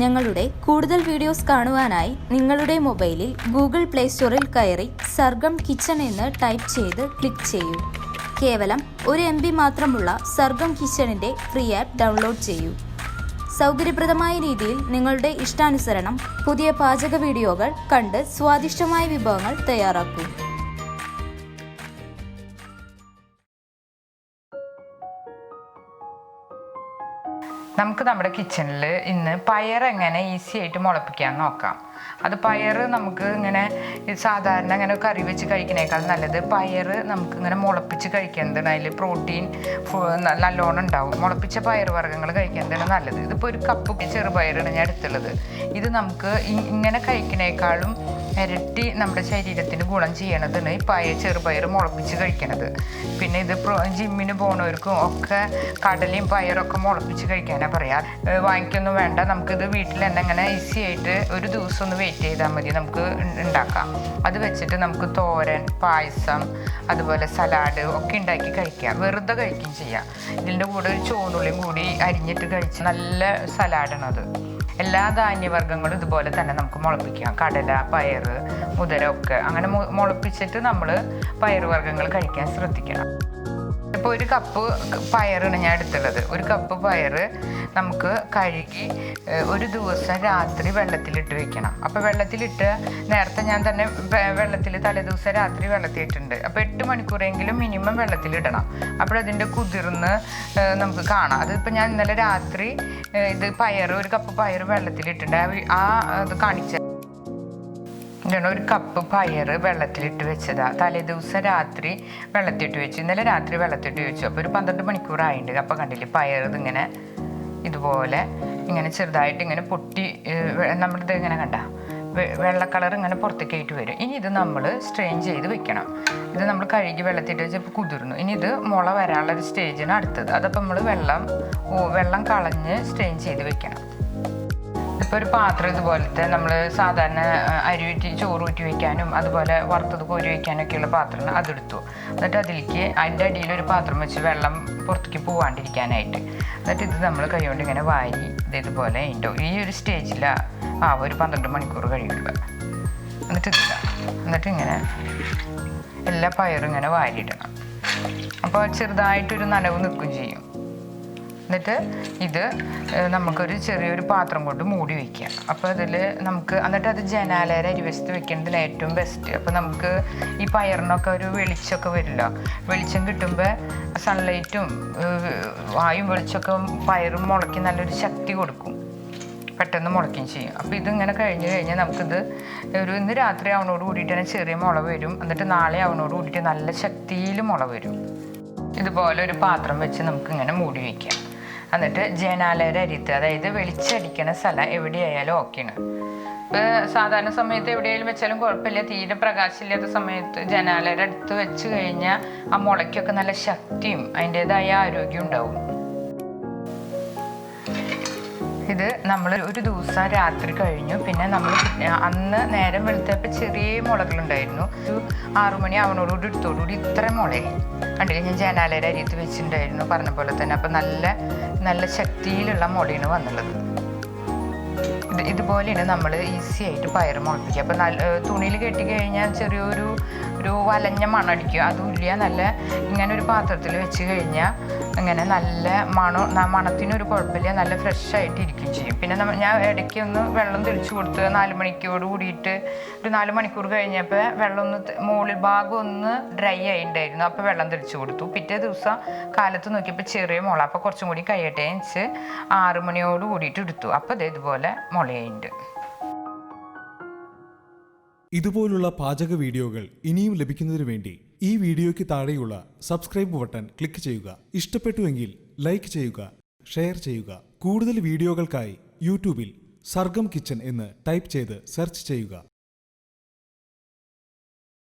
ഞങ്ങളുടെ കൂടുതൽ വീഡിയോസ് കാണുവാനായി നിങ്ങളുടെ മൊബൈലിൽ ഗൂഗിൾ പ്ലേ സ്റ്റോറിൽ കയറി സർഗം കിച്ചൺ എന്ന് ടൈപ്പ് ചെയ്ത് ക്ലിക്ക് ചെയ്യൂ. കേവലം 1 MB മാത്രമുള്ള സർഗം കിച്ചണിൻ്റെ ഫ്രീ ആപ്പ് ഡൗൺലോഡ് ചെയ്യൂ. സൗകര്യപ്രദമായ രീതിയിൽ നിങ്ങളുടെ ഇഷ്ടാനുസരണം പുതിയ പാചക വീഡിയോകൾ കണ്ട് സ്വാദിഷ്ടമായ വിഭവങ്ങൾ തയ്യാറാക്കൂ. നമുക്ക് നമ്മുടെ കിച്ചണിൽ ഇന്ന് പയർ എങ്ങനെ ഈസി ആയിട്ട് മുളപ്പിക്കാൻ നോക്കാം. അത് പയർ നമുക്ക് ഇങ്ങനെ സാധാരണ ഇങ്ങനെ കറി വെച്ച് കഴിക്കുന്നേക്കാൾ നല്ലത് പയർ നമുക്ക് ഇങ്ങനെ മുളപ്പിച്ച് കഴിക്കുന്നതാണ്. അതിൽ പ്രോട്ടീൻ നല്ലോണം ഉണ്ടാവും. മുളപ്പിച്ച പയർ വർഗ്ഗങ്ങൾ കഴിക്കുന്നതാണ് നല്ലത്. ഇതിപ്പോൾ 1 കപ്പ് ചെറുപയറാണ് ഞാൻ എടുത്തുള്ളത്. ഇത് നമുക്ക് ഇങ്ങനെ കഴിക്കുന്നേക്കാളും ഇരട്ടി നമ്മുടെ ശരീരത്തിന് ഗുണം ചെയ്യണതാണ് ഈ ചെറുപയർ മുളപ്പിച്ച് കഴിക്കണത്. പിന്നെ ഇത് ജിമ്മിന് പോകുന്നവർക്കും ഒക്കെ കടലയും പയറൊക്കെ മുളപ്പിച്ച് കഴിക്കാനാണ് പറയാം. വാങ്ങിക്കൊന്നും വേണ്ട, നമുക്കിത് വീട്ടിൽ തന്നെ ഇങ്ങനെ ഈസി ആയിട്ട് ഒരു ദിവസം ഒന്ന് വെയിറ്റ് ചെയ്താൽ മതി, നമുക്ക് ഉണ്ടാക്കാം. അത് വെച്ചിട്ട് നമുക്ക് തോരൻ, പായസം, അതുപോലെ സലാഡ് ഒക്കെ ഉണ്ടാക്കി കഴിക്കാം. വെറുതെ കഴിക്കുകയും ചെയ്യാം. ഇതിൻ്റെ കൂടെ ഒരു ചുവന്നുള്ളിയും കൂടി അരിഞ്ഞിട്ട് കഴിച്ച് നല്ല സലാഡാണ് അത്. എല്ലാ ധാന്യവർഗ്ഗങ്ങളും ഇതുപോലെ തന്നെ നമുക്ക് മുളപ്പിക്കാം. കടല, പയർ, മുതിര ഒക്കെ അങ്ങനെ മുളപ്പിച്ചിട്ട് നമ്മൾ പയറുവർഗ്ഗങ്ങൾ കഴിക്കാൻ ശ്രദ്ധിക്കണം. ഇപ്പോൾ 1 കപ്പ് പയറാണ് ഞാൻ എടുത്തുള്ളത്. 1 കപ്പ് പയർ നമുക്ക് കഴുകി ഒരു ദിവസം രാത്രി വെള്ളത്തിലിട്ട് വെക്കണം. അപ്പോൾ വെള്ളത്തിലിട്ട് നേരത്തെ ഞാൻ തന്നെ വെള്ളത്തിൽ തലേദിവസം രാത്രി വെള്ളത്തിലിട്ടുണ്ട്. അപ്പോൾ 8 മണിക്കൂറെങ്കിലും മിനിമം വെള്ളത്തിലിടണം. അപ്പോഴതിൻ്റെ കുതിർന്ന് നമുക്ക് കാണാം. അതിപ്പോൾ ഞാൻ ഇന്നലെ രാത്രി ഇത് 1 കപ്പ് പയർ വെള്ളത്തിലിട്ടുണ്ട്. അത് കാണിച്ച 1 കപ്പ് പയർ വെള്ളത്തിലിട്ട് വെച്ചതാ. തലേദിവസം രാത്രി വെള്ളത്തിലിട്ട് വെച്ചു, ഇന്നലെ രാത്രി വെള്ളത്തിലിട്ട് വെച്ചു. അപ്പോൾ ഒരു 12 മണിക്കൂറായിട്ടുണ്ട്. അപ്പോൾ കണ്ടില്ലേ പയർ ഇതിങ്ങനെ ഇതുപോലെ ഇങ്ങനെ ചെറുതായിട്ട് ഇങ്ങനെ പൊട്ടി നമ്മളിത് ഇങ്ങനെ കണ്ട വെള്ള കളർ ഇങ്ങനെ പുറത്തേക്ക് ആയിട്ട് വരും. ഇനി ഇത് നമ്മൾ സ്ട്രെയിൻ ചെയ്ത് വെക്കണം. ഇത് നമ്മൾ കഴുകി വെള്ളത്തിട്ട് വെച്ചപ്പോൾ കുതിർന്നു. ഇനി ഇത് മുള വരാനുള്ളൊരു സ്റ്റേജിന് അടുത്തത്. അതപ്പോൾ നമ്മൾ വെള്ളം കളഞ്ഞ് സ്ട്രെയിൻ ചെയ്ത് വെക്കണം. ഇപ്പോൾ ഒരു പാത്രം ഇതുപോലത്തെ നമ്മൾ സാധാരണ ചോറ് ഊറ്റി വയ്ക്കാനും അതുപോലെ വറുത്തത് കോരി വയ്ക്കാനൊക്കെയുള്ള പാത്രമാണ്. അതെടുത്തു. എന്നിട്ട് അതിലേക്ക് അതിൻ്റെ അടിയിൽ ഒരു പാത്രം വെച്ച് വെള്ളം പുറത്തേക്ക് പോവാണ്ടിരിക്കാനായിട്ട്. എന്നിട്ട് ഇത് നമ്മൾ കൈകൊണ്ട് ഇങ്ങനെ വാരി ഇതുപോലെ ഉണ്ടോ ഈ ഒരു സ്റ്റേജിൽ ഒരു 12 മണിക്കൂർ കഴിയുമ്പോൾ എന്നിട്ട് ഇങ്ങനെ എല്ലാ പയറും ഇങ്ങനെ വാരിയിടണം. അപ്പോൾ ചെറുതായിട്ടൊരു നനവ് നിൽക്കുകയും ചെയ്യും. എന്നിട്ട് ഇത് നമുക്കൊരു ചെറിയൊരു പാത്രം കൊണ്ട് മൂടി വയ്ക്കുക. അപ്പോൾ അതിൽ നമുക്ക് എന്നിട്ട് അത് ജനാലയുടെ അരിവശത്ത് വെക്കുന്നതിന് ഏറ്റവും ബെസ്റ്റ്. അപ്പോൾ നമുക്ക് ഈ പയറിനൊക്കെ ഒരു വെളിച്ചമൊക്കെ വരില്ല. വെളിച്ചം കിട്ടുമ്പോൾ സൺലൈറ്റും വായും വെളിച്ചമൊക്കെ പയറും മുളയ്ക്ക് നല്ലൊരു ശക്തി കൊടുക്കും, പെട്ടെന്ന് മുളയ്ക്കുകയും ചെയ്യും. അപ്പോൾ ഇതിങ്ങനെ കഴിഞ്ഞാൽ നമുക്കിത് ഇന്ന് രാത്രി ആവണോട് കൂടിയിട്ട് തന്നെ ചെറിയ മുള വരും. എന്നിട്ട് നാളെ ആവണോട് കൂടിയിട്ട് നല്ല ശക്തിയിൽ മുള വരും. ഇതുപോലെ ഒരു പാത്രം വെച്ച് നമുക്കിങ്ങനെ മൂടി വയ്ക്കാം. എന്നിട്ട് ജനാലയുടെ അരിത്ത്, അതായത് വെളിച്ചടിക്കണ സ്ഥലം എവിടെയായാലും ഓക്കെയാണ്. ഇപ്പോൾ സാധാരണ സമയത്ത് എവിടെയെങ്കിലും വെച്ചാലും കുഴപ്പമില്ല. തീരെ പ്രകാശമില്ലാത്ത സമയത്ത് ജനാലയുടെ അടുത്ത് വെച്ച് കഴിഞ്ഞാൽ ആ മുളയ്ക്കൊക്കെ നല്ല ശക്തിയും അതിൻ്റേതായ ആരോഗ്യം ഉണ്ടാവും. ഇത് നമ്മൾ ഒരു ദിവസം രാത്രി കഴിഞ്ഞു. പിന്നെ നമ്മൾ അന്ന് നേരം വെളുത്തപ്പോൾ ചെറിയ മുളകളുണ്ടായിരുന്നു. ഒരു 6 മണി ആവണോടുകൂടി എടുത്തോടുകൂടി ഇത്ര മുളയായി കണ്ടില്ല. ഞാൻ ജനാലയുടെ അരിയത്ത് വെച്ചിട്ടുണ്ടായിരുന്നു പറഞ്ഞ പോലെ തന്നെ. അപ്പം നല്ല ശക്തിയിലുള്ള മുളയാണ് വന്നുള്ളത്. ഇതുപോലെയാണ് നമ്മൾ ഈസി ആയിട്ട് പയർ മുളപ്പിക്കുക. അപ്പം തുണിയിൽ കെട്ടിക്കഴിഞ്ഞാൽ ചെറിയൊരു വലഞ്ഞ മണടിക്കുക. അതുമില്ല, നല്ല ഇങ്ങനെ ഒരു പാത്രത്തിൽ വെച്ച് കഴിഞ്ഞാൽ ഇങ്ങനെ നല്ല മണത്തിനൊരു കുഴപ്പമില്ല, നല്ല ഫ്രഷ് ആയിട്ട് ഇരിക്കുകയും ചെയ്യും. പിന്നെ ഞാൻ ഇടയ്ക്ക് ഒന്ന് വെള്ളം തെളിച്ച് കൊടുത്ത് 4 മണിക്കൂർ കൂടിയിട്ട് ഒരു 4 മണിക്കൂർ കഴിഞ്ഞപ്പോൾ വെള്ളം ഒന്ന് മുകളിൽ ഭാഗം ഒന്ന് ഡ്രൈ ആയിട്ടുണ്ടായിരുന്നു. അപ്പോൾ വെള്ളം തെളിച്ച് കൊടുത്തു. പിറ്റേ ദിവസം കാലത്ത് നോക്കിയപ്പോൾ ചെറിയ മുള. അപ്പോൾ കുറച്ചും കൂടി കഴിയട്ടെ വെച്ച് 6 മണിയോട് കൂടിയിട്ട് എടുത്തു. അപ്പോൾ ഇതുപോലെ മുളയുണ്ട്. ഇതുപോലുള്ള പാചക വീഡിയോകൾ ഇനിയും ലഭിക്കുന്നതിന് വേണ്ടി ഈ വീഡിയോയ്ക്ക് താഴെയുള്ള സബ്സ്ക്രൈബ് ബട്ടൺ ക്ലിക്ക് ചെയ്യുക. ഇഷ്ടപ്പെട്ടുവെങ്കിൽ ലൈക്ക് ചെയ്യുക, ഷെയർ ചെയ്യുക. കൂടുതൽ വീഡിയോകൾക്കായി യൂട്യൂബിൽ സർഗം കിച്ചൺ എന്ന് ടൈപ്പ് ചെയ്ത് സെർച്ച് ചെയ്യുക.